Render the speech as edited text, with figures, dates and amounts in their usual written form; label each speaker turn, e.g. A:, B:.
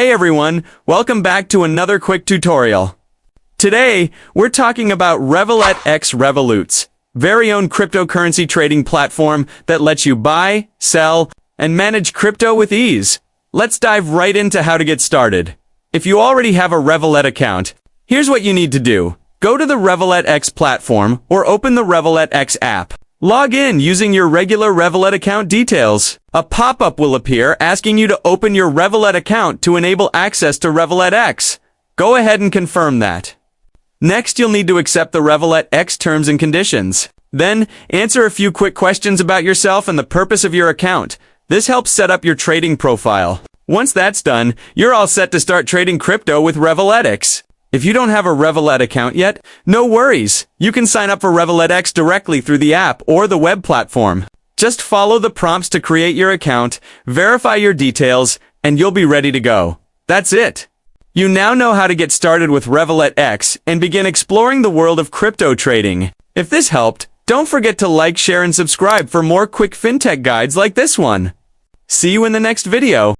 A: Hey everyone, welcome back to another quick tutorial. Today, we're talking about Revolut X Revolut's very own cryptocurrency trading platform that lets you buy, sell, and manage crypto with ease. Let's dive right into how to get started. If you already have a Revolut account, here's what you need to do. Go to the Revolut X platform or open the Revolut X app. Log in using your regular Revolut account details. A pop-up will appear asking you to open your Revolut account to enable access to Revolut X. Go ahead and confirm that. Next, you'll need to accept the Revolut X terms and conditions. Then, answer a few quick questions about yourself and the purpose of your account. This helps set up your trading profile. Once that's done, you're all set to start trading crypto with Revolut X. If you don't have a Revolut account yet, no worries. You can sign up for Revolut X directly through the app or the web platform. Just follow the prompts to create your account, verify your details, and you'll be ready to go. That's it. You now know how to get started with Revolut X and begin exploring the world of crypto trading. If this helped, don't forget to like, share, and subscribe for more quick fintech guides like this one. See you in the next video.